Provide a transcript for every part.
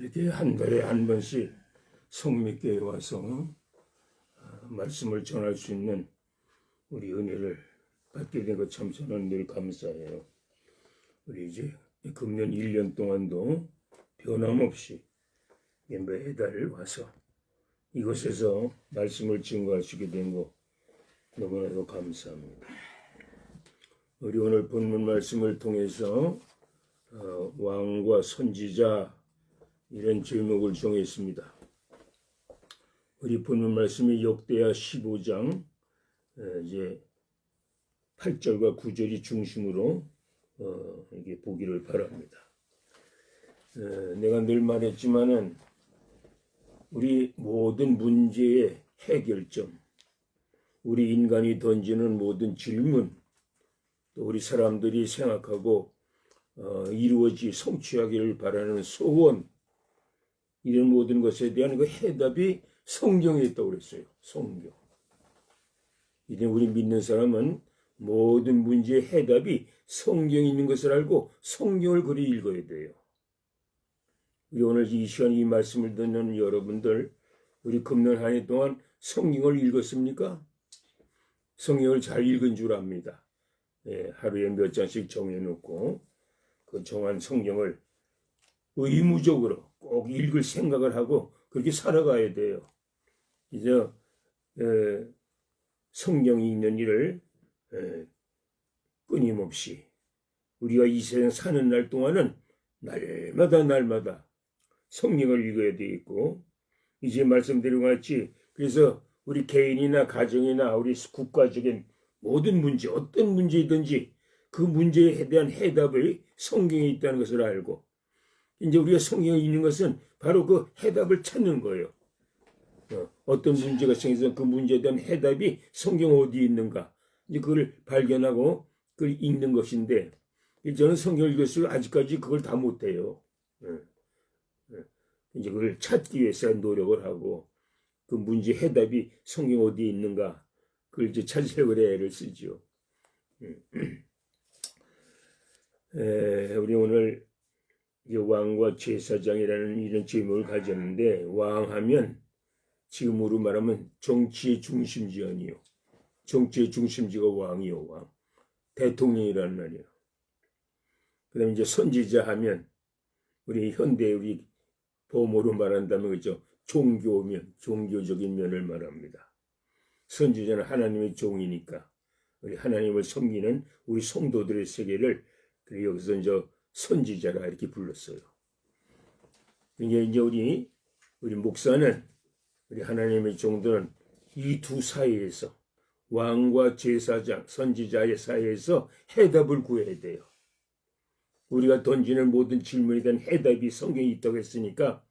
이렇게 한 달에 한 번씩 성미교에 와서 말씀을 전할 수 있는 우리 은혜를 받게 된 것 참 저는 늘 감사해요. 우리 이제 금년 1년 동안도 변함없이 매달 와서 이곳에서 말씀을 증거하시게 된 거 너무나도 감사합니다. 우리 오늘 본문 말씀을 통해서 왕과 선지자 이런 제목을 정했습니다. 우리 본문 말씀이 역대하 15장 이제 8절과 9절이 중심으로 이게 보기를 바랍니다. 내가 늘 말했지만은 우리 모든 문제의 해결점, 우리 인간이 던지는 모든 질문, 또 우리 사람들이 생각하고 성취하기를 바라는 소원, 이런 모든 것에 대한 그 해답이 성경에 있다고 그랬어요. 성경. 이제 우리 믿는 사람은 모든 문제의 해답이 성경에 있는 것을 알고 성경을 그리 읽어야 돼요. 우리 오늘 이 시간 이 말씀을 듣는 여러분들, 우리 금년 한 해 동안 성경을 읽었습니까? 성경을 잘 읽은 줄 압니다. 하루에 몇 장씩 정해놓고 그 정한 성경을 의무적으로 꼭 읽을 생각을 하고 그렇게 살아가야 돼요. 이제 성경 읽는 일을 끊임없이 우리가 이 세상 사는 날 동안은 날마다 성경을 읽어야 되겠고, 이제 말씀드린 것 같이 그래서 우리 개인이나 가정이나 우리 국가적인 모든 문제, 어떤 문제이든지 그 문제에 대한 해답이 성경에 있다는 것을 알고, 이제 우리가 성경에 있는 것은 바로 그 해답을 찾는 거예요. 어떤 문제가 생겨서 그 문제에 대한 해답이 성경 어디에 있는가, 이제 그걸 발견하고 그걸 읽는 것인데, 저는 성경을 읽었어요. 아직까지 그걸 다 못해요. 이제 그걸 찾기 위해서 노력을 하고 그 문제 해답이 성경 어디에 있는가, 그걸 이제 찾으려고 애를 쓰죠. 우리 오늘 왕과 제사장이라는 이런 제목을 가졌는데, 왕하면 지금으로 말하면 정치의 중심지 아니요. 정치의 중심지가 왕이요, 왕. 대통령이라는 말이에요. 그 다음에 이제 선지자 하면 우리 현대 우리 보모로 말한다면 그죠? 종교면, 종교적인 면을 말합니다. 선지자는 하나님의 종이니까 우리 하나님을 섬기는 우리 성도들의 세계를 여기서 이제 선지자라 이렇게 불렀어요. 이제 우리 목사는, 우리 하나님의 종들은 이 두 사이에서, 왕과 제사장, 선지자의 사이에서 해답을 구해야 돼요. 우리가 던지는 모든 질문에 대한 해답이 성경에 있다고 했으니까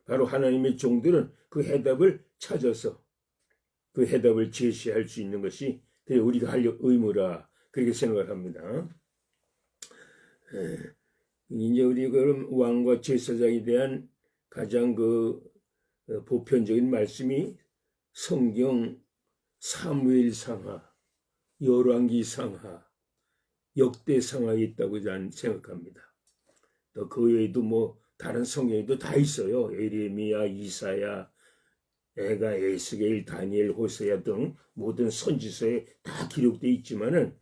바로 하나님의 종들은 그 해답을 찾아서 그 해답을 제시할 수 있는 것이 우리가 할 의무라, 그렇게 생각을 합니다. 이제 우리 그럼 왕과 제사장에 대한 가장 보편적인 말씀이 성경 사무엘상하, 열왕기상하, 역대상하에 있다고 저는 생각합니다. 또 그 외에도 다른 성경에도 다 있어요. 예레미야, 이사야, 에가, 에스겔, 다니엘, 호세야 등 모든 선지서에 다 기록되어 있지만은,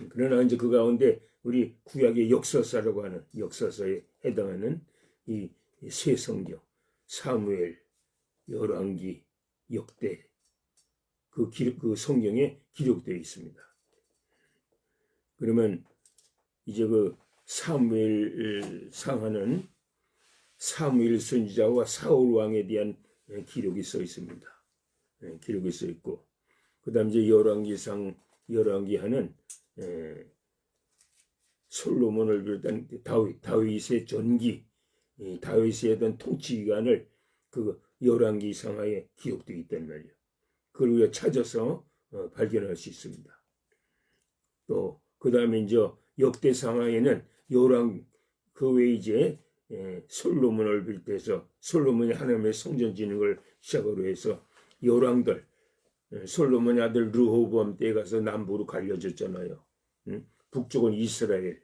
그러나 이제 그 가운데 우리 구약의 역사서라고 하는 역사서에 해당하는 이 세 성경, 사무엘, 열왕기, 역대, 그 성경에 기록되어 있습니다. 그러면 이제 그 사무엘 상하는 사무엘 선지자와 사울 왕에 대한 기록이 써 있습니다. 기록이 써 있고, 그다음 이제 열왕기하는 솔로몬을 비롯한 다윗의 전기, 다윗에 대한 통치 기간을 그 열왕기 상하에 기록되어 있단 말이에요. 그걸 우리가 찾아서 발견할 수 있습니다. 또 그 다음에 이제 역대 상하에는 그 외에 이제 솔로몬을 비롯해서 솔로몬이 하나님의 성전 짓는 걸 시작으로 해서 열왕들, 솔로몬의 아들 르호보암 때에 가서 남부로 갈려졌잖아요. 북쪽은 이스라엘,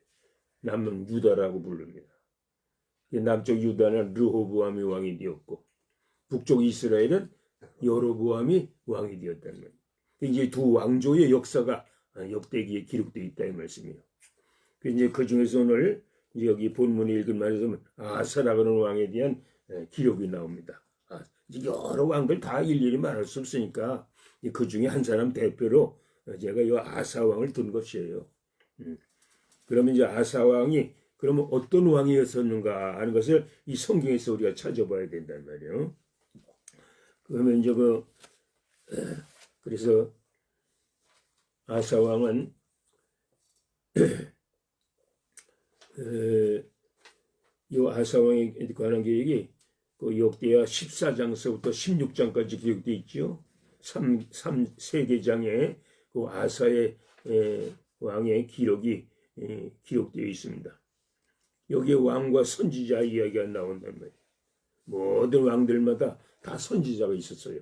남은 유다라고 부릅니다. 남쪽 유다는 르호보암이 왕이 되었고 북쪽 이스라엘은 여로보암이 왕이 되었다는 거예요. 이제 두 왕조의 역사가 역대기에 기록되어 있다 이 말씀이에요. 이제 그 중에서 오늘 이제 여기 본문에 읽은 말에서 아사라고 하는 왕에 대한 기록이 나옵니다. 여러 왕들 다 일일이 말할 수 없으니까 그 중에 한 사람 대표로 제가 이 아사 왕을 둔 것이에요. 그러면 이제 아사 왕이 그러면 어떤 왕이었었는가 하는 것을 이 성경에서 우리가 찾아봐야 된단 말이에요. 그러면 이제 그래서 아사 왕은 이 아사 왕에 관한 계획이 그 역대하 14장서부터 16장까지 기록되어 있죠. 3개장에 그 아사의 왕의 기록이 기록되어 있습니다. 여기에 왕과 선지자 이야기가 나온단 말이에요. 모든 왕들마다 다 선지자가 있었어요.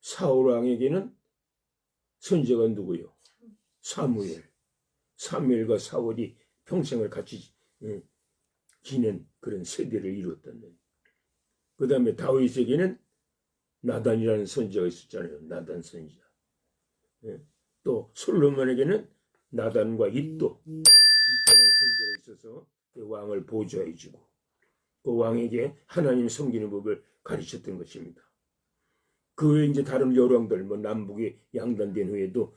사울 왕에게는 선지자가 누구요? 사무엘. 사무엘과 사울이 평생을 같이 지낸 그런 세대를 이루었단 말이에요. 그 다음에 다윗에게는 나단이라는 선지자가 있었잖아요. 나단 선지자. 또 솔로몬에게는 나단과 잇도 이라는 선지자가 있어서 그 왕을 보좌해주고 그 왕에게 하나님 섬기는 법을 가르쳤던 것입니다. 그 외에 이제 다른 여러 왕들, 남북에 양단된 후에도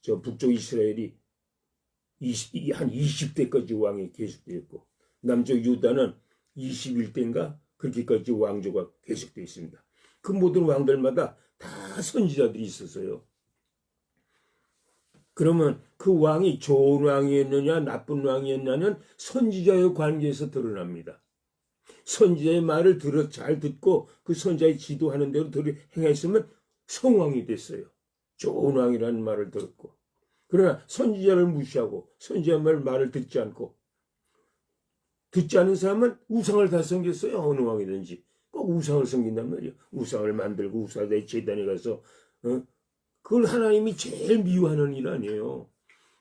북쪽 이스라엘이 한 20대까지 왕이 계속되었고 남쪽 유다는 21대인가 그렇게까지 왕조가 계속되어 있습니다. 그 모든 왕들마다 다 선지자들이 있었어요. 그러면 그 왕이 좋은 왕이었느냐 나쁜 왕이었느냐는 선지자의 관계에서 드러납니다. 선지자의 말을 잘 듣고 그 선지자의 지도하는 대로 행했으면 성왕이 됐어요. 좋은 왕이라는 말을 들었고. 그러나 선지자를 무시하고 선지자의 말을 듣지 않고 듣지 않은 사람은 우상을 다 섬겼어요. 어느 왕이든지 꼭 우상을 섬긴단 말이에요. 우상을 만들고 우상의 제단에 가서 그걸 하나님이 제일 미워하는 일 아니에요.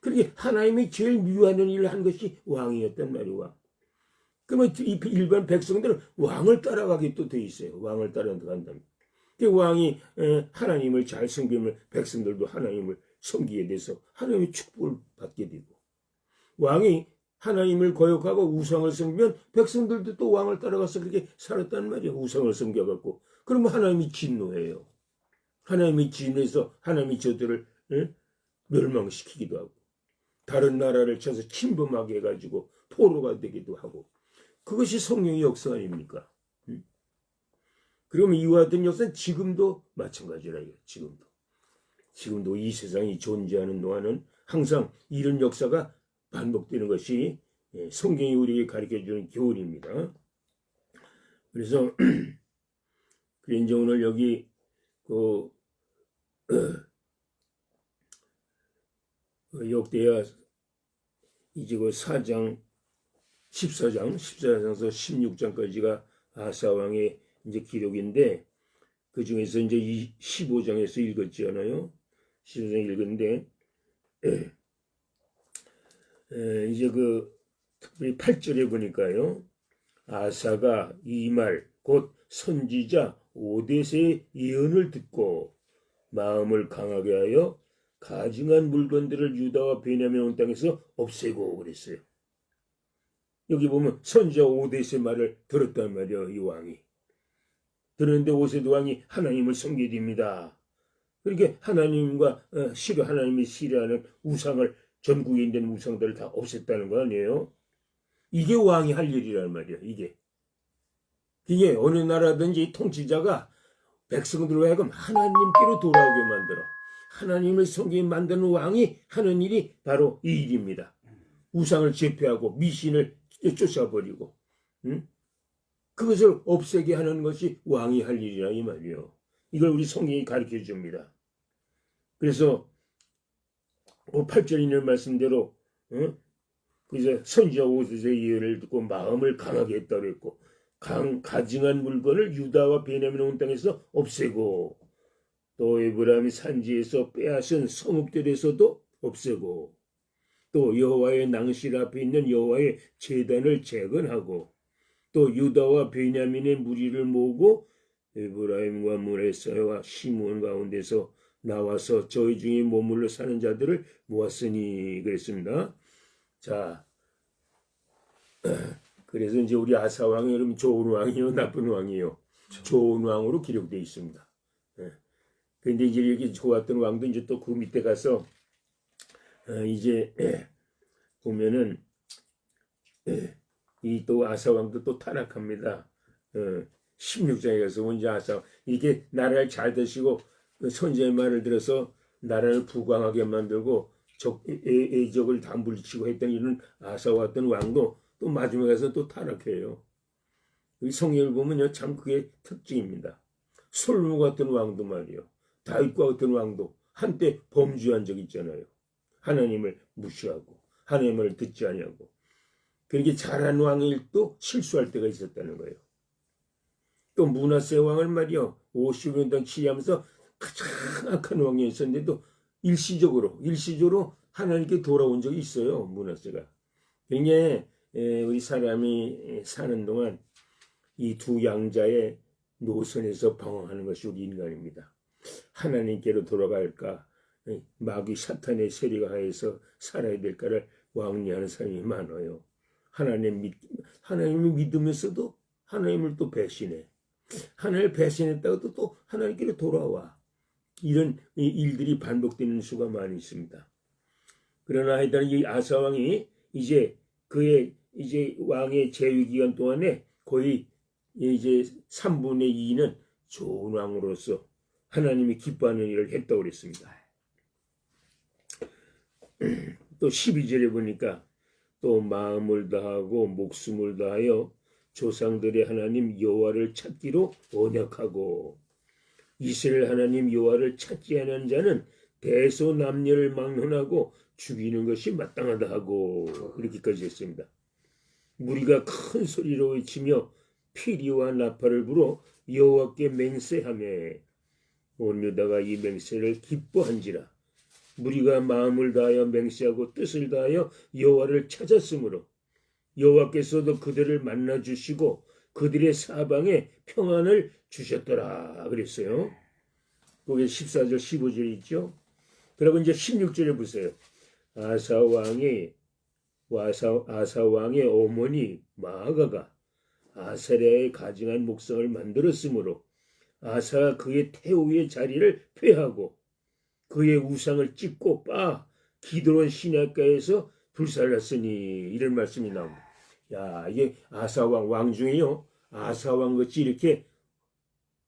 그렇게 하나님이 제일 미워하는 일을 한 것이 왕이었단 말이에요. 그러면 일반 백성들은 왕을 따라가게 또 돼 있어요. 왕을 따라간다면. 왕이 하나님을 잘 섬기면 백성들도 하나님을 섬기게 돼서 하나님의 축복을 받게 되고 왕이 하나님을 거역하고 우상을 섬기면 백성들도 또 왕을 따라가서 그렇게 살았단 말이에요. 우상을 섬겨갖고. 그러면 하나님이 진노해요. 하나님이 진노해서 하나님이 저들을 멸망시키기도 하고 다른 나라를 쳐서 침범하게 해가지고 포로가 되기도 하고 그것이 성령의 역사 아닙니까? 그러면 이와 같은 역사는 지금도 마찬가지라 이거예요. 지금도 이 세상이 존재하는 동안은 항상 이런 역사가 반복되는 것이 성경이 우리에게 가르쳐주는 교훈입니다. 그래서 이제 오늘 여기 역대하 이제 4장 14장에서 16장까지가 아사 왕의 이제 기록인데 그 중에서 이제 15장에서 읽었지 않아요? 15장 읽었는데 이제 특별히 8절에 보니까요. 아사가 이 말 곧 선지자 오뎃의 예언을 듣고 마음을 강하게 하여 가증한 물건들을 유다와 베냐민 온 땅에서 없애고 그랬어요. 여기 보면 선지자 오뎃의 말을 들었단 말이에요. 이 왕이. 들었는데 오뎃 왕이 하나님을 섬기게 됩니다. 그렇게 하나님이 싫어하는 우상을 전국에 있는 우상들을 다 없앴다는 거 아니에요? 이게 왕이 할 일이란 말이야. 이게 어느 나라든지 통치자가 백성들로 하여금 하나님께로 돌아오게 만들어 하나님을 섬기게 만드는 왕이 하는 일이 바로 이 일입니다. 우상을 제패하고 미신을 쫓아버리고 그것을 없애게 하는 것이 왕이 할 일이라 이 말이에요. 이걸 우리 성경이 가르쳐 줍니다. 그래서 8절 있는 말씀대로 그래서 선지자 오뎃의 예언을 듣고 마음을 강하게 했다고 했고 가증한 물건을 유다와 베냐민 온 땅에서 없애고 또 에브라임 산지에서 빼앗은 성읍들에서도 없애고 또 여호와의 낭실 앞에 있는 여호와의 제단을 재건하고 또 유다와 베냐민의 무리를 모으고 에브라임과 문에서와 시므온 가운데서 나와서 저희 중에 머물러 사는 자들을 모았으니 그랬습니다. 자, 그래서 이제 우리 아사 왕이 여러분 좋은 왕이요, 나쁜 왕이요? 좋은 왕으로 기록되어 있습니다. 그런데 이제 이렇게 좋았던 왕도 이제 또 그 밑에 가서 이제 보면은 이 또 아사 왕도 또 타락합니다. 16장에 가서 이제 아사 이게 나라를 잘 드시고 선지의 말을 들어서 나라를 부강하게 만들고 애적을 다 물리치고 했던 이런 아사 왔던 왕도 또 마지막에 가서 또 타락해요. 이 성경을 보면요 참 그게 특징입니다. 솔로몬 같은 왕도 말이요, 다윗과 같은 왕도 한때 범죄한 적 있잖아요. 하나님을 무시하고 하나님을 듣지 아니하고 그렇게 잘한 왕일도 실수할 때가 있었다는 거예요. 또 므낫세 왕을 말이요 50년 동안 치리하면서 가장 악한 왕이었었는데도 일시적으로 하나님께 돌아온 적이 있어요. 므낫세가. 그러니까 우리 사람이 사는 동안 이 두 양자의 노선에서 방황하는 것이 우리 인간입니다. 하나님께로 돌아갈까, 마귀 사탄의 세리가 하에서 살아야 될까를 왕래하는 사람이 많아요. 하나님을 믿으면서도 하나님을 또 배신해. 하나님을 배신했다고 또 하나님께로 돌아와. 이런 일들이 반복되는 수가 많이 있습니다. 그러나 하여튼 이 아사 왕이 이제 그의 이제 왕의 재위 기간 동안에 거의 이제 3분의 2는 좋은 왕으로서 하나님이 기뻐하는 일을 했다고 그랬습니다. 또 12절에 보니까 또 마음을 다하고 목숨을 다하여 조상들의 하나님 여호와를 찾기로 언약하고 이스라엘 하나님 여호와를 찾지 않은 자는 대소남녀를 막론하고 죽이는 것이 마땅하다 하고 이렇게까지 했습니다. 무리가 큰 소리로 외치며 피리와 나팔을 불어 여호와께 맹세하며 온 유다가 이 맹세를 기뻐한지라. 무리가 마음을 다하여 맹세하고 뜻을 다하여 여호와를 찾았으므로 여호와께서도 그들을 만나 주시고 그들의 사방에 평안을 주셨더라 그랬어요. 거기 14절 15절 있죠. 그리고 이제 16절에 보세요. 아사 왕의 어머니 마아가가 아사랴에 가증한 목상을 만들었으므로 아사가 그의 태우의 자리를 폐하고 그의 우상을 찢고 빻아 기드론 시냇가에서 불살랐으니 이런 말씀이 나옵니다. 야, 이게 아사왕 왕 중에요 아사왕 같이 이렇게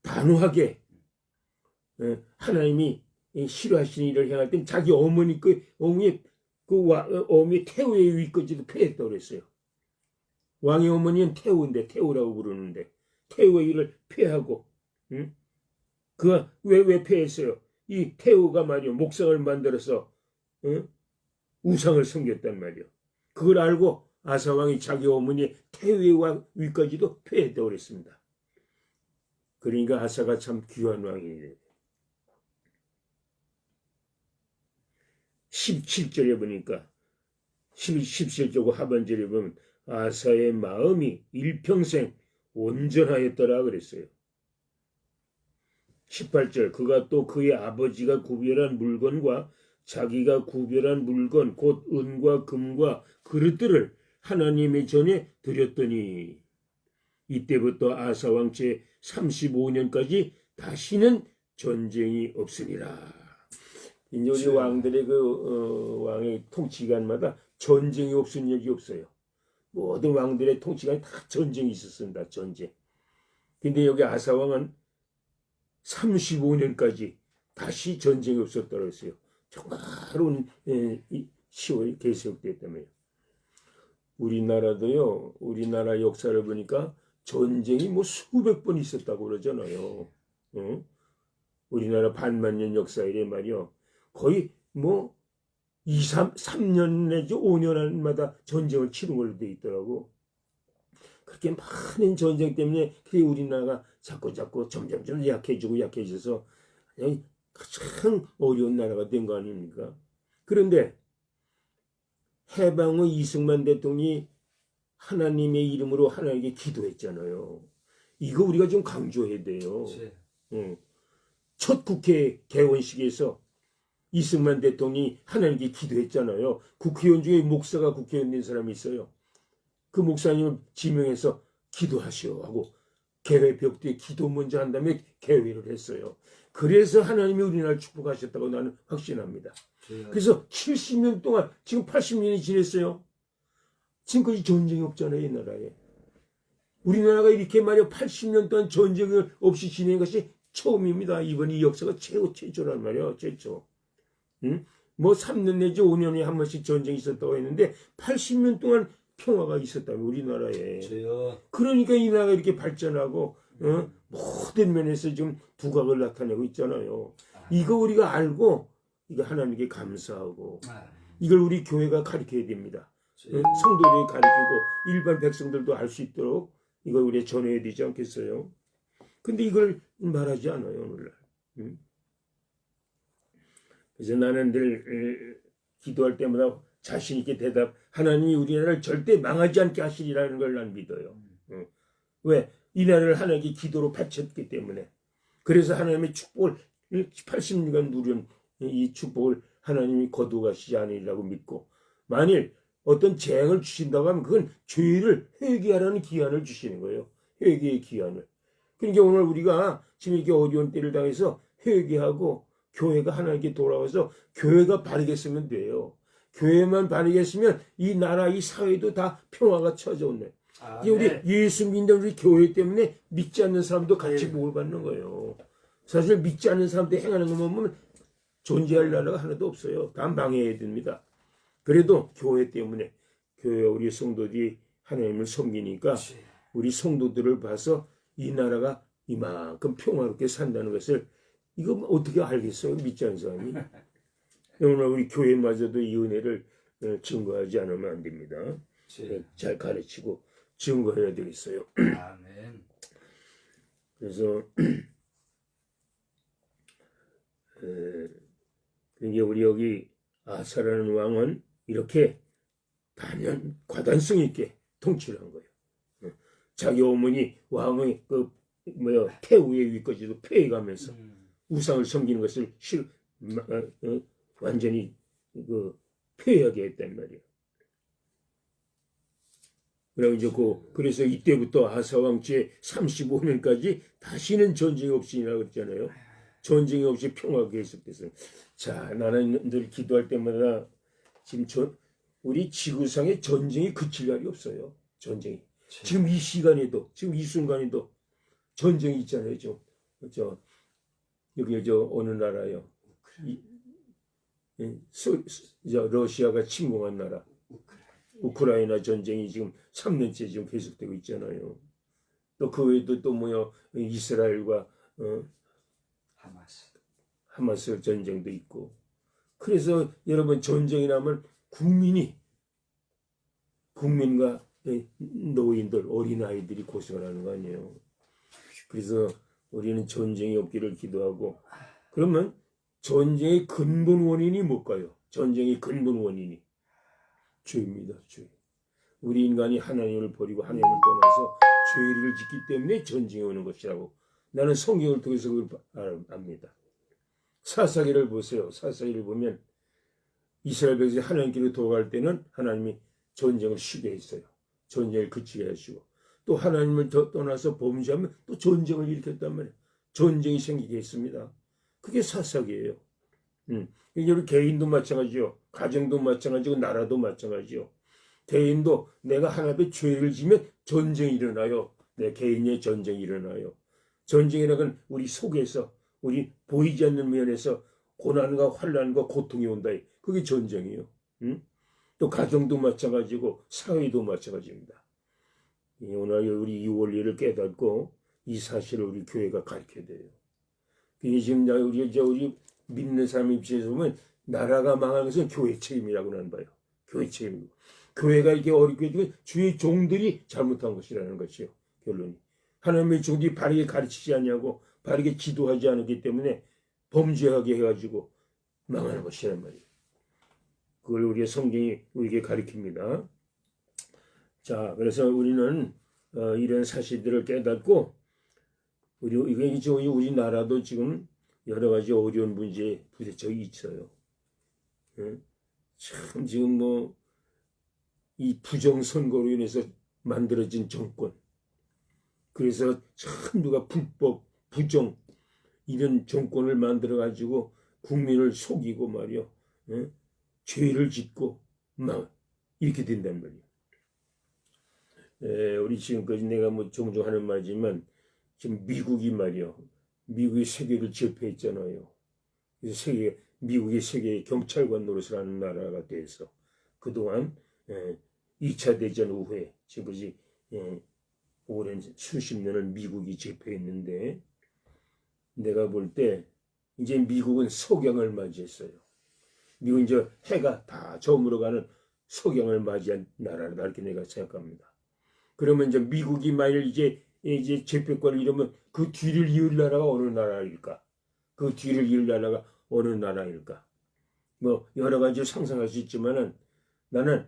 단호하게 하나님이 싫어하시는 일을 행할 때 자기 어머니 어머니의 태우의 위까지도 폐했다고 그랬어요. 왕의 어머니는 태우인데 태우라고 부르는데 태우의 일을 폐하고 그가 왜 폐했어요? 이 태우가 말이요 목상을 만들어서 우상을 섬겼단 말이요. 그걸 알고 아사왕이 자기 어머니의 태우의 위까지도 폐했다고 그랬습니다. 그러니까 아사가 참 귀한 왕이에요. 17절에 보니까 17절 하반절에 보면 아사의 마음이 일평생 온전하였더라 그랬어요. 18절 그가 또 그의 아버지가 구별한 물건과 자기가 구별한 물건 곧 은과 금과 그릇들을 하나님의 전에 드렸더니 이때부터 아사왕 제 35년까지 다시는 전쟁이 없으니라. 이제 우리 왕들의 왕의 통치기간마다 전쟁이 없은 적이 없어요. 모든 왕들의 통치기간에 다 전쟁이 있었습니다. 전쟁. 근데 여기 아사왕은 35년까지 다시 전쟁이 없었다고 했어요. 정말로 10월이 계속됐다며요. 우리나라도요. 우리나라 역사를 보니까 전쟁이 뭐 수백 번 있었다고 그러잖아요. 우리나라 반만년 역사에 말이요. 거의 뭐 3년 내지 5년마다 전쟁을 치른 걸로 돼 있더라고. 그렇게 많은 전쟁 때문에 우리나라가 자꾸 점점 약해져서 가장 어려운 나라가 된 거 아닙니까? 그런데 해방 후 이승만 대통령이 하나님의 이름으로 하나님께 기도했잖아요. 이거 우리가 좀 강조해야 돼요. 첫 국회 개원식에서 이승만 대통령이 하나님께 기도했잖아요. 국회의원 중에 목사가 국회의원 된 사람이 있어요. 그 목사님을 지명해서 기도하시오 하고 개회벽 뒤에 기도 먼저 한 다음에 개회를 했어요. 그래서 하나님이 우리나라를 축복하셨다고 나는 확신합니다. 그래서 70년 동안 지금 80년이 지냈어요. 지금까지 전쟁이 없잖아요. 이 나라에. 우리나라가 이렇게 말이야 80년 동안 전쟁을 없이 지낸 것이 처음입니다. 이번 이 역사가 최초란 말이야. 최초. 응? 뭐 3년 내지 5년에 한 번씩 전쟁이 있었다고 했는데 80년 동안 평화가 있었다면 우리나라에. 그러니까 이 나라가 이렇게 발전하고 모든 면에서 지금 두각을 나타내고 있잖아요. 이거 우리가 알고 이거 하나님께 감사하고 이걸 우리 교회가 가르쳐야 됩니다. 성도들이 가르치고 일반 백성들도 알 수 있도록 이걸 우리가 전해야 되지 않겠어요? 근데 이걸 말하지 않아요, 오늘날. 그래서 나는 늘 기도할 때마다 자신 있게 하나님이 우리나라를 절대 망하지 않게 하시리라는 걸 난 믿어요. 왜? 이 나라를 하나님께 기도로 바쳤기 때문에. 그래서 하나님의 축복을 80년간 누린 이 축복을 하나님이 거두가시지 않으리라고 믿고, 만일 어떤 재앙을 주신다고 하면 그건 죄를 회개하라는 기한을 주시는 거예요. 회개의 기한을. 그러니까 오늘 우리가 지금 이렇게 어려운 때를 당해서 회개하고 교회가 하나님께 돌아와서 교회가 바르게 쓰면 돼요. 교회만 바르게 쓰면 이 나라, 이 사회도 다 평화가 찾아오네. 네. 우리 예수 믿는 우리 교회 때문에 믿지 않는 사람도 같이 복을 받는 거예요. 사실 믿지 않는 사람들 행하는 것만 보면 존재할 나라가 하나도 없어요. 다 망해야 됩니다. 그래도 교회 때문에 교회 우리 성도들이 하나님을 섬기니까 우리 성도들을 봐서 이 나라가 이만큼 평화롭게 산다는 것을 이거 어떻게 알겠어요? 믿지 않는 사람이. 오늘 우리 교회마저도 이 은혜를 증거하지 않으면 안 됩니다. 잘 가르치고 증거해야 되겠어요. 아멘. 그래서 그러니까 우리 여기 아사라는 왕은 이렇게 과단성 있게 통치를 한 거예요. 자기 어머니 왕의 태후의 위까지도 폐해가면서 우상을 섬기는 것을 완전히 폐하게 했단 말이에요. 그래서 이때부터 아사왕 제 35년까지 다시는 전쟁이 없으니라 그랬잖아요. 전쟁이 없이 평화가 계속됐어요. 자, 나는 늘 기도할 때마다 지금 우리 지구상에 전쟁이 그칠 날이 없어요. 전쟁이. 지금 이 시간에도, 지금 이 순간에도 전쟁이 있잖아요. 여기 어느 나라요? 러시아가 침공한 나라. 우크라이나 전쟁이 지금 3년째 지금 계속되고 있잖아요. 또 그 외에도 또 이스라엘과 하마스 전쟁도 있고. 그래서 여러분 전쟁이 나면 국민과 노인들, 어린아이들이 고생을 하는 거 아니에요. 그래서 우리는 전쟁이 없기를 기도하고, 그러면 전쟁의 근본 원인이 뭘까요? 전쟁의 근본 원인이 죄입니다. 죄. 우리 인간이 하나님을 버리고 하나님을 떠나서 죄를 짓기 때문에 전쟁이 오는 것이라고 나는 성경을 통해서 그걸 압니다. 사사기를 보세요. 사사기를 보면 이스라엘 백성이 하나님께로 돌아갈 때는 하나님이 전쟁을 쉬게 했어요. 전쟁을 그치게 하시고, 또 하나님을 떠나서 범죄하면 또 전쟁을 일으켰단 말이에요. 전쟁이 생기게 했습니다. 그게 사사기예요. 우리 개인도 마찬가지요. 가정도 마찬가지고 나라도 마찬가지요. 개인도 내가 하나님 앞에 죄를 지면 전쟁이 일어나요. 내 개인의 전쟁이 일어나요. 전쟁이라는 건 우리 속에서, 우리 보이지 않는 면에서 고난과 환난과 고통이 온다. 그게 전쟁이에요. 또 가정도 마찬가지고 사회도 마찬가지입니다. 오늘 우리 이 원리를 깨닫고 이 사실을 우리 교회가 가르쳐야 돼요. 그게 지금 우리 믿는 사람 입장에서 보면 나라가 망하는 것은 교회 책임이라고 나는 봐요. 교회 책임이고. 교회가 이렇게 어렵게 되면 주의 종들이 잘못한 것이라는 것이요. 결론이. 하나님의 종들이 바르게 가르치지 않냐고, 바르게 지도하지 않았기 때문에 범죄하게 해가지고 망하는 것이란 말이에요. 그걸 우리의 성경이 우리에게 가르칩니다. 자, 그래서 우리는 이런 사실들을 깨닫고 우리나라도 지금 여러 가지 어려운 문제에 부딪혀 있어요. 참 지금 이 부정선거로 인해서 만들어진 정권, 그래서 참 누가 불법, 부정 이런 정권을 만들어 가지고 국민을 속이고 말이요, 죄를 짓고 막 이렇게 된단 말이에요. 우리 지금까지 내가 종종 하는 말이지만 지금 미국이 말이요, 미국이 세계를 제패했잖아요. 그래서 미국이 세계 경찰관 노릇을 하는 나라가 돼서 그동안 2차 대전 후에 지금까지 오랜 수십 년을 미국이 제패했는데, 내가 볼 때 이제 미국은 석양을 맞이했어요. 미국은 이제 해가 다 저물어가는 석양을 맞이한 나라다, 이렇게 내가 생각합니다. 그러면 이제 미국이 만일 이제 제패권을 잃으면 그 뒤를 이을 나라가 어느 나라일까? 그 뒤를 이을 나라가 어느 나라일까? 여러 가지 상상할 수 있지만은 나는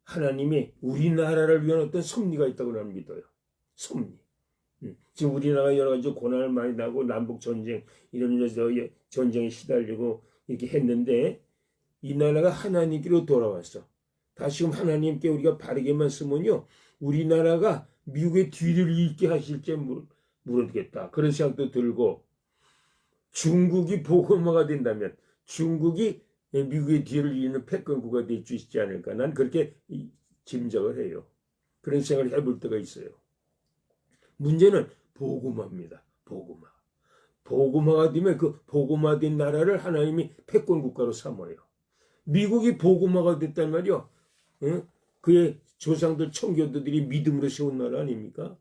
하나님이 우리나라를 위한 어떤 섭리가 있다고 나는 믿어요. 섭리. 지금 우리나라가 여러 가지 고난을 많이 나고 남북 전쟁 이런 전쟁에 시달리고 이렇게 했는데, 이 나라가 하나님께로 돌아왔어. 다시금 하나님께 우리가 바르게만 쓰면요, 우리나라가 미국의 뒤를 잇게 하실지 모르겠다, 그런 생각도 들고, 중국이 복음화가 된다면 중국이 미국의 뒤를 잇는 패권국가 될 수 있지 않을까, 난 그렇게 짐작을 해요. 그런 생각을 해볼 때가 있어요. 문제는 복음화입니다. 복음화가 되면 그 복음화된 나라를 하나님이 패권국가로 삼아요. 미국이 복음화가 됐단 말이요, 그의 조상들 청교도들이 믿음으로 세운 나라 아닙니까?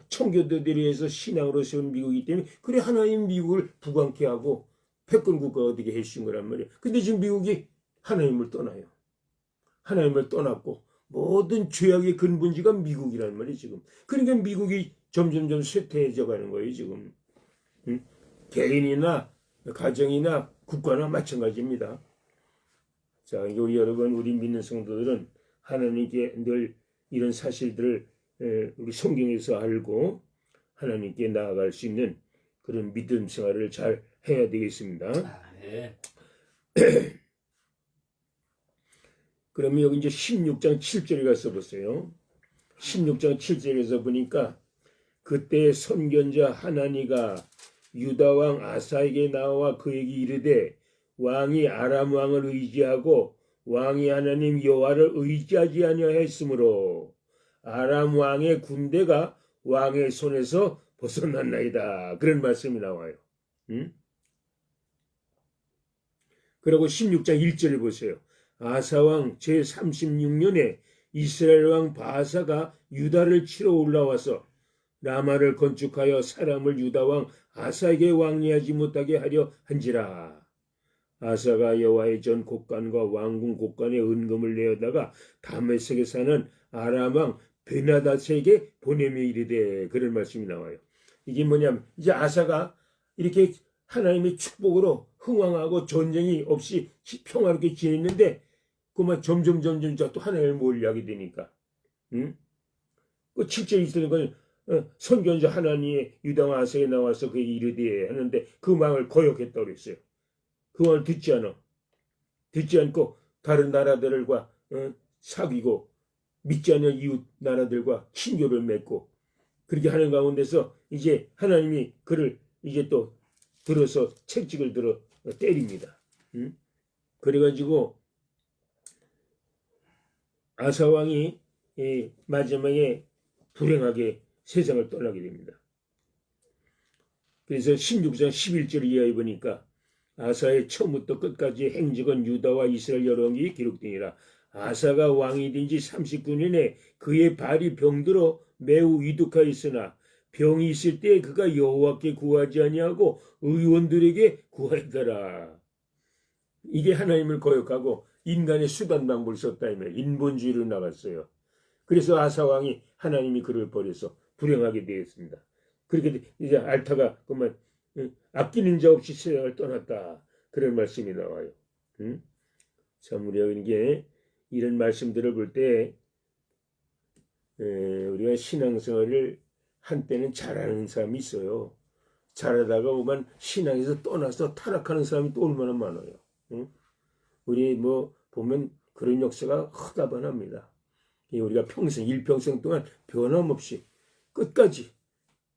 청교도들이 해서 신앙으로 세운 미국이기 때문에 그래 하나님 미국을 부강케 하고 패권국가가 되게 해주신 거란 말이에요. 근데 지금 미국이 하나님을 떠나요. 하나님을 떠났고 모든 죄악의 근본지가 미국이란 말이에요 지금. 그러니까 미국이 점점점 쇠퇴해져 가는 거예요 지금. 개인이나 가정이나 국가나 마찬가지입니다. 자, 우리 여러분, 우리 믿는 성도들은 하나님께 늘 이런 사실들을 우리 성경에서 알고 하나님께 나아갈 수 있는 그런 믿음 생활을 잘 해야 되겠습니다. 네. 그러면 여기 이제 16장 7절에 가서 보세요. 16장 7절에서 보니까 그때 선견자 하나니가 유다 왕 아사에게 나와 그에게 이르되 왕이 아람 왕을 의지하고 왕이 하나님 여호와를 의지하지 아니하였으므로 아람 왕의 군대가 왕의 손에서 벗어났나이다, 그런 말씀이 나와요. 그리고 16장 1절을 보세요. 아사왕 제36년에 이스라엘 왕 바사가 유다를 치러 올라와서 라마를 건축하여 사람을 유다 왕 아사에게 왕래하지 못하게 하려 한지라. 아사가 여호와의 전 곡간과 왕궁 곡간에 은금을 내어다가 다메섹에 사는 아람 왕 베나닷에게 보내며 이르되, 그런 말씀이 나와요. 이게 뭐냐면 이제 아사가 이렇게 하나님의 축복으로 흥왕하고 전쟁이 없이 평화롭게 지냈는데 그만 점점 또 하나님을 몰려하게 되니까, 그 7절에 있는 건 선견자 하나님의 유다 왕 아사에 나와서 그에게 이르되 하는데 그 말을 거역했다고 그랬어요. 그 말을 듣지 않고 다른 나라들과 사귀고 믿지 않는 이웃 나라들과 친교를 맺고 그렇게 하는 가운데서 이제 하나님이 그를 이제 또 들어서 채찍을 들어 때립니다. 그래가지고 아사왕이 마지막에 불행하게 세상을 떠나게 됩니다. 그래서 16장 11절 이하에 보니까 아사의 처음부터 끝까지 행적은 유다와 이스라엘 여러 왕이 기록되니라. 아사가 왕이 된 지 39년에 그의 발이 병들어 매우 이득하였으나 병이 있을 때 그가 여호와께 구하지 아니하고 의원들에게 구하였더라. 이게 하나님을 거역하고 인간의 수단 방법을 썼다면 인본주의로 나갔어요. 그래서 아사 왕이 하나님이 그를 버려서 불행하게 되었습니다. 그렇게 이제 알타가 그만 아끼는 자 없이 세상을 떠났다, 그런 말씀이 나와요. 참 우리가 이게 이런 말씀들을 볼 때 우리가 신앙생활을 한때는 잘하는 사람이 있어요. 잘하다가 오만 신앙에서 떠나서 타락하는 사람이 또 얼마나 많아요. 응? 우리 뭐 보면 그런 역사가 허다반합니다. 우리가 평생 일평생 동안 변함없이 끝까지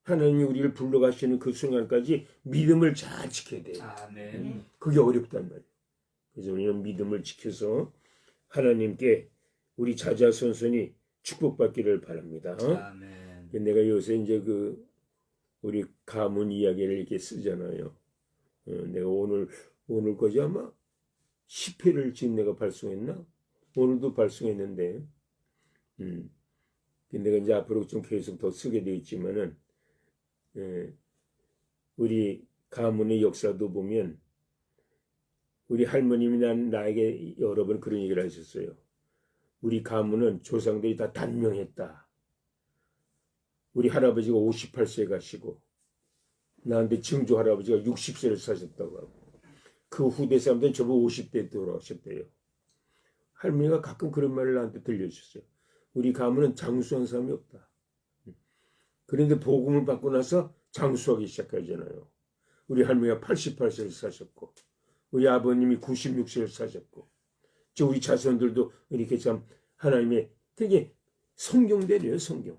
하나님이 우리를 불러가시는 그 순간까지 믿음을 잘 지켜야 돼요. 아멘. 그게 어렵단 말이에요. 그래서 우리는 믿음을 지켜서 하나님께 우리 자자손손이 축복받기를 바랍니다. 아멘. 내가 요새 이제 우리 가문 이야기를 이렇게 쓰잖아요. 내가 오늘 거지 아마 10회를 지금 내가 발송했나? 오늘도 발송했는데, 내가 이제 앞으로 좀 계속 더 쓰게 되어 있지만은, 우리 가문의 역사도 보면, 우리 할머님이 나에게 여러 번 그런 얘기를 하셨어요. 우리 가문은 조상들이 다 단명했다. 우리 할아버지가 58세 가시고, 나한테 증조 할아버지가 60세를 사셨다고 하고, 그 후대 사람들은 저보고 50대 돌아오셨대요. 할머니가 가끔 그런 말을 나한테 들려주셨어요. 우리 가문은 장수한 사람이 없다. 그런데 복음을 받고 나서 장수하기 시작하잖아요. 우리 할머니가 88세를 사셨고 우리 아버님이 96세를 사셨고 우리 자손들도 이렇게 참 하나님의 되게 성경대로요. 성경.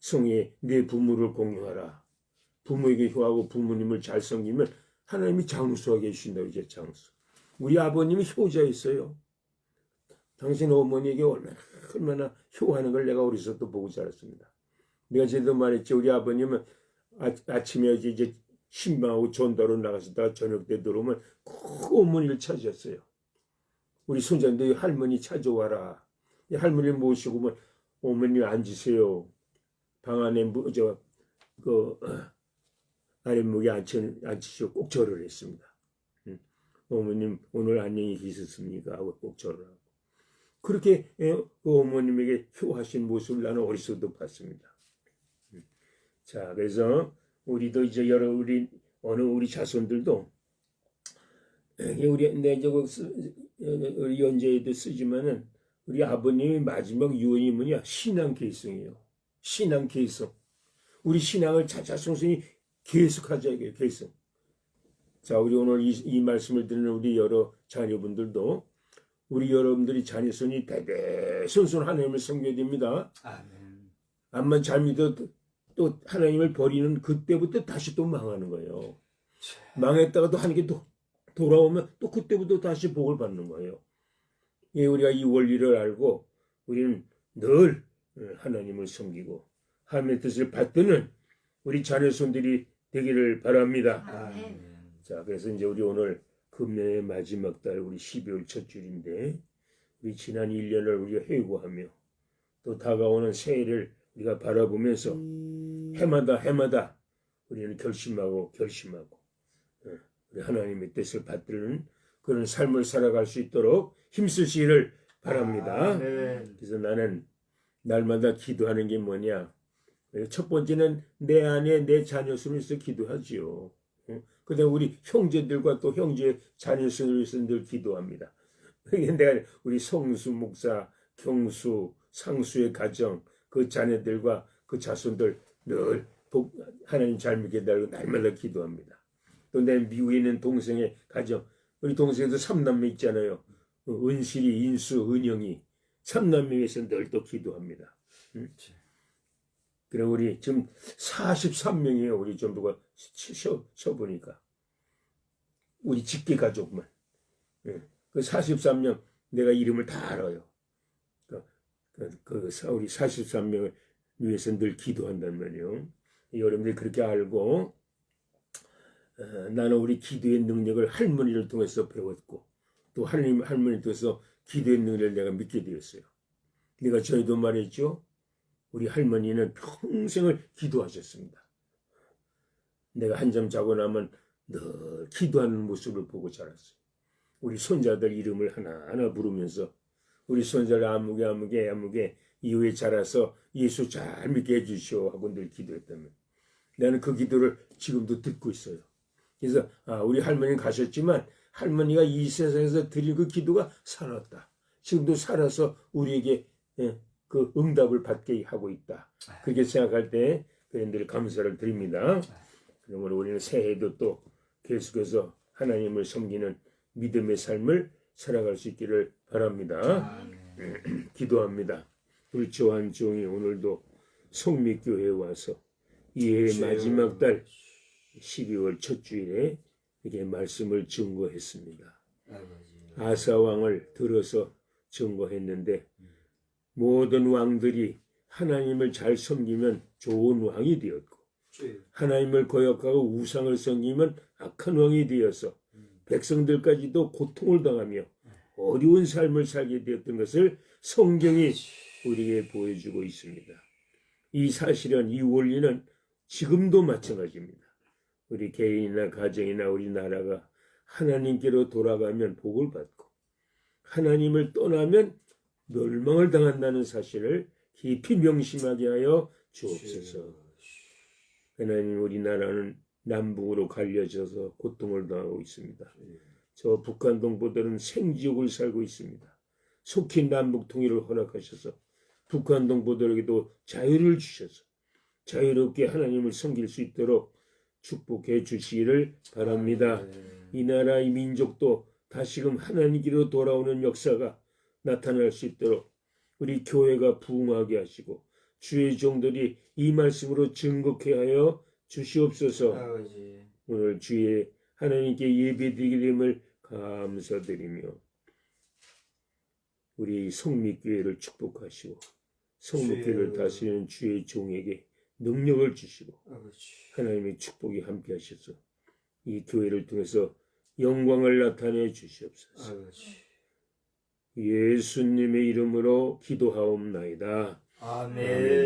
성에 내 부모를 공경하라. 부모에게 효하고 부모님을 잘 섬기면 하나님이 장수하게 해주신다고 이제 장수. 우리 아버님이 효자였어요. 당신 어머니에게 얼마나 효하는 걸 내가 어디서 또 보고 자랐습니다. 내가 제대로 말했죠. 우리 아버님은 아침에 이제 신방하고 전도로 나가시다가 저녁 때 들어오면 꼭 어머니를 찾으셨어요. 우리 손자인데 할머니 찾아와라. 할머니 모시고 뭐 어머니 앉으세요. 방 안에 아랫목에 앉히시고 꼭 절을 했습니다. 어머님 오늘 안녕히 계셨습니까? 하고 꼭 절을 하고. 그렇게 그 어머님에게 효하신 모습을 나는 어디서도 봤습니다. 자, 그래서 우리도 이제 우리 자손들도 우리 연재에도 쓰지만은 우리 아버님의 마지막 유언이 뭐냐? 신앙 계승이에요. 신앙 계승. 우리 신앙을 자자손손이 계속하자 이게 계승. 자, 우리 오늘 이 말씀을 듣는 우리 여러 자녀분들도 우리 여러분들이 자녀손이 대대손손 하나님을 섬겨야 됩니다. 아멘. 암만 잘 믿어도 또 하나님을 버리는 그때부터 다시 또 망하는 거예요. 망했다가도 하나님께 또 돌아오면 또 그때부터 다시 복을 받는 거예요. 예, 우리가 이 원리를 알고 우리는 늘 하나님을 섬기고 하나님의 뜻을 받드는 우리 자녀손들이 되기를 바랍니다. 아멘. 자, 그래서 이제 우리 오늘 금년의 마지막 달 우리 12월 첫 주일인데 우리 지난 1년을 우리가 회고하며 또 다가오는 새해를 우리가 바라보면서 해마다 우리는 결심하고 우리 하나님의 뜻을 받드는 그런 삶을 살아갈 수 있도록 힘쓰시기를 바랍니다. 그래서 나는 날마다 기도하는 게 뭐냐? 첫 번째는 내 안에 내 자녀순을 위해서 기도하지요. 그다음 우리 형제들과 또 형제 자녀순을 위해서 늘 기도합니다. 내가 우리 성수 목사, 경수, 상수의 가정, 그 자녀들과 그 자손들 늘 하나님 잘 믿게 달고 날마다 기도합니다. 또 내 미국에 있는 동생의 가정, 우리 동생도 3남매 있잖아요. 은실이, 인수, 은영이 3남매 위해서 늘 또 기도합니다. 그리고 우리 지금 43명이에요. 우리 전부가 쳐보니까. 우리 직계 가족만. 그 43명 내가 이름을 다 알아요. 우리 43명을 위해서 늘 기도한단 말이에요. 여러분들이 그렇게 알고 나는 우리 기도의 능력을 할머니를 통해서 배웠고 또 할머니를 통해서 기도의 능력을 내가 믿게 되었어요. 내가 전에도 말했죠. 우리 할머니는 평생을 기도하셨습니다. 내가 한잠 자고 나면 늘 기도하는 모습을 보고 자랐어요. 우리 손자들 이름을 하나하나 부르면서 우리 손자를 아무개 이후에 자라서 예수 잘 믿게 해주시오 하고 늘 기도했다면 나는 그 기도를 지금도 듣고 있어요. 그래서 우리 할머니는 가셨지만 할머니가 이 세상에서 드린 그 기도가 살았다. 지금도 살아서 우리에게 그 응답을 받게 하고 있다. 그렇게 생각할 때 늘 감사를 드립니다. 그러므로 우리는 새해에도 또 계속해서 하나님을 섬기는 믿음의 삶을 살아갈 수 있기를 바랍니다. 기도합니다. 우리 조한 종이 오늘도 성미교회에 와서 이해의 마지막 달 12월 첫 주일에 이렇게 말씀을 증거했습니다. 아사왕을 들어서 증거했는데 모든 왕들이 하나님을 잘 섬기면 좋은 왕이 되었고 하나님을 거역하고 우상을 섬기면 악한 왕이 되어서 백성들까지도 고통을 당하며 어려운 삶을 살게 되었던 것을 성경이 우리에게 보여주고 있습니다. 이 사실은 이 원리는 지금도 마찬가지입니다. 우리 개인이나 가정이나 우리 나라가 하나님께로 돌아가면 복을 받고 하나님을 떠나면 멸망을 당한다는 사실을 깊이 명심하게 하여 주옵소서. 하나님, 우리나라는 남북으로 갈려져서 고통을 당하고 있습니다. 저 북한 동포들은 생지옥을 살고 있습니다. 속히 남북 통일을 허락하셔서 북한 동포들에게도 자유를 주셔서 자유롭게 하나님을 섬길 수 있도록 축복해 주시기를 바랍니다. 이 나라 이 민족도 다시금 하나님께로 돌아오는 역사가 나타날 수 있도록 우리 교회가 부흥하게 하시고 주의 종들이 이 말씀으로 증거케 하여 주시옵소서. 오늘 주의 하나님께 예배드리게 됨을 감사드리며 우리 성미교회를 축복하시고 성미교회를 다스리는 주의 종에게 능력을 주시고 하나님의 축복이 함께 하셔서 이 교회를 통해서 영광을 나타내 주시옵소서. 예수님의 이름으로 기도하옵나이다. 아멘.